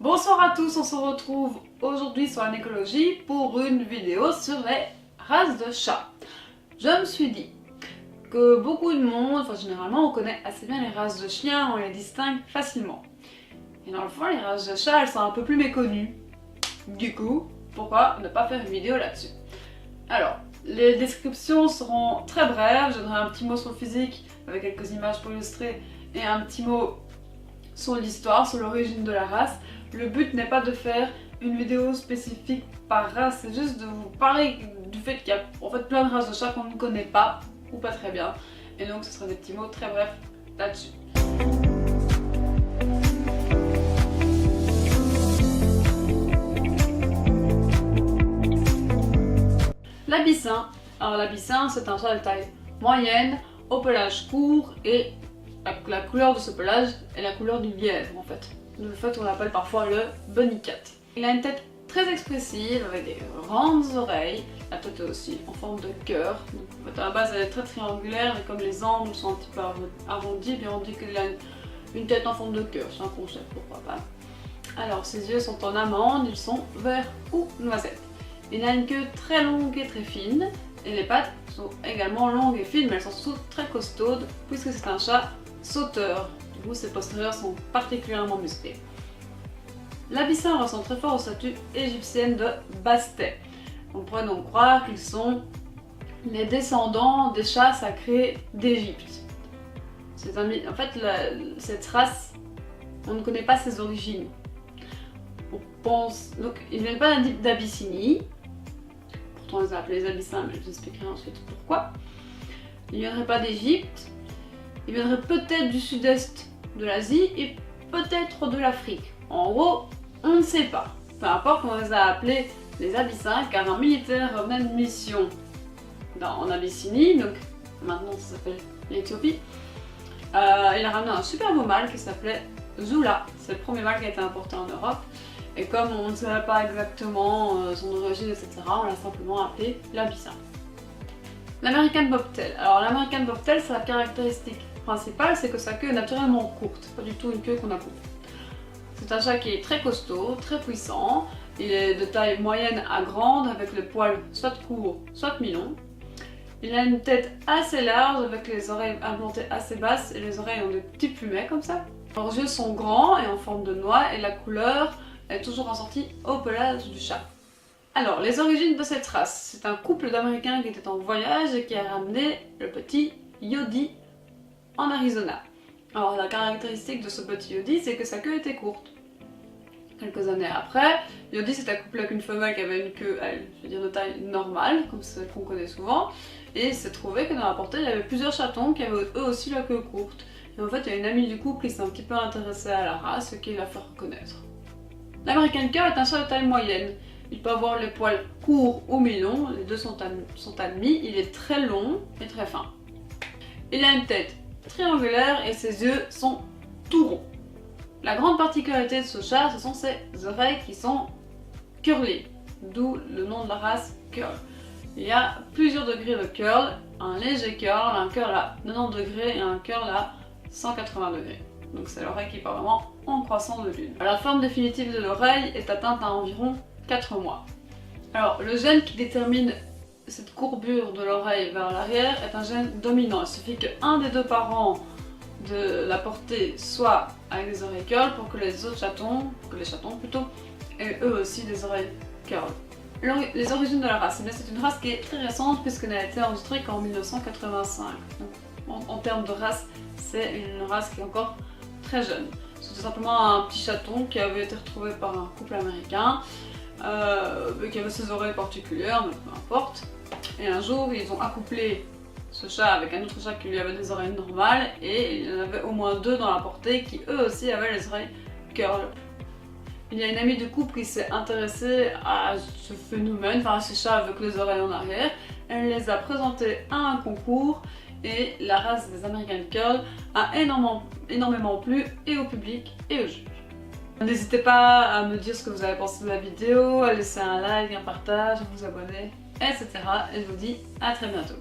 Bonsoir à tous, on se retrouve aujourd'hui sur l'anécologie pour une vidéo sur les races de chats. Je me suis dit que beaucoup de monde, généralement on connaît assez bien les races de chiens, on les distingue facilement. Et dans le fond les races de chats elles sont un peu plus méconnues. Du coup, pourquoi ne pas faire une vidéo là-dessus? Alors, les descriptions seront très brèves, je donnerai un petit mot sur le physique avec quelques images pour illustrer et un petit mot sur l'histoire, sur l'origine de la race. Le but n'est pas de faire une vidéo spécifique par race, c'est juste de vous parler du fait qu'il y a en fait plein de races de chats qu'on ne connaît pas ou pas très bien. Et donc ce sera des petits mots très brefs là-dessus. L'abyssin. Alors l'abyssin c'est un chat de taille moyenne, au pelage court et la couleur de ce pelage est la couleur du lièvre en fait. De fait on l'appelle parfois le bunny cat. Il a une tête très expressive avec des grandes oreilles, la tête est aussi en forme de cœur. Donc, en fait, à la base elle est très triangulaire et comme les angles sont un petit peu arrondis, bien on dit qu'il a une tête en forme de cœur, c'est un concept pourquoi pas. Alors ses yeux sont en amande, ils sont verts ou noisettes. Il a une queue très longue et très fine et les pattes sont également longues et fines mais elles sont surtout très costaudes puisque c'est un chat sauteur. Du coup ses postérieurs sont particulièrement musclés. L'abyssin ressemble très fort aux statues égyptiennes de Bastet. On pourrait donc croire qu'ils sont les descendants des chats sacrés d'Égypte. En fait, cette race, on ne connaît pas ses origines. On pense donc ils ne viennent pas d'Abyssinie. Pourtant on les a appelés les abyssins, mais je vous expliquerai ensuite pourquoi. Ils ne viendraient pas d'Égypte. Ils viendraient peut-être du sud-est de l'Asie et peut-être de l'Afrique. En gros, on ne sait pas. Peu importe, on les a appelés les abyssins car un militaire revenait de mission en Abyssinie, donc maintenant ça s'appelle l'Éthiopie. Il a ramené un super beau mâle qui s'appelait Zula. C'est le premier mâle qui a été importé en Europe. Et comme on ne savait pas exactement son origine, etc., on l'a simplement appelé l'abyssin. L'American Bobtail. Alors l'American Bobtail, sa caractéristique principale, c'est que sa queue est naturellement courte, pas du tout une queue qu'on a coupée. C'est un chat qui est très costaud, très puissant, il est de taille moyenne à grande avec le poil soit court, soit mi-long. Il a une tête assez large avec les oreilles implantées assez basses et les oreilles ont des petits plumets comme ça. Leurs yeux sont grands et en forme de noix et la couleur est toujours ressortie au pelage du chat. Alors, les origines de cette race. C'est un couple d'Américains qui était en voyage et qui a ramené le petit Yodi en Arizona. Alors, la caractéristique de ce petit Yodi, c'est que sa queue était courte. Quelques années après, Yodi s'est accouplé avec une femelle qui avait une queue, de taille normale, comme celle qu'on connaît souvent, et il s'est trouvé que dans la portée, il y avait plusieurs chatons qui avaient eux aussi la queue courte. Et en fait, il y a une amie du couple qui s'est un petit peu intéressée à la race et qui l'a fait reconnaître. L'American Cur est un chat de taille moyenne. Il peut avoir les poils courts ou mi-longs, les deux sont admis, il est très long et très fin. Il a une tête triangulaire et ses yeux sont tout ronds. La grande particularité de ce chat, ce sont ses oreilles qui sont curlées, d'où le nom de la race curl. Il y a plusieurs degrés de curl, un léger curl, un curl à 90 degrés et un curl à 180 degrés. Donc c'est l'oreille qui part vraiment en croissant de lune. La forme définitive de l'oreille est atteinte à environ 4 mois. Alors le gène qui détermine cette courbure de l'oreille vers l'arrière est un gène dominant. Il suffit qu'un des deux parents de la portée soit avec des oreilles curl pour que les autres chatons, aient eux aussi des oreilles curl. Les origines de la race, c'est une race qui est très récente puisqu'elle n'a été enregistrée qu'en 1985. Donc, en termes de race, c'est une race qui est encore très jeune. C'est tout simplement un petit chaton qui avait été retrouvé par un couple américain, qui avait ses oreilles particulières, mais peu importe. Et un jour, ils ont accouplé ce chat avec un autre chat qui lui avait des oreilles normales et il y en avait au moins deux dans la portée qui eux aussi avaient les oreilles curl. Il y a une amie du couple qui s'est intéressée à ce phénomène, à ces chats avec les oreilles en arrière. Elle les a présentés à un concours et la race des American Curl a énormément plu et au public et aux juges. N'hésitez pas à me dire ce que vous avez pensé de la vidéo, à laisser un like, un partage, à vous abonner, etc. Et je vous dis à très bientôt.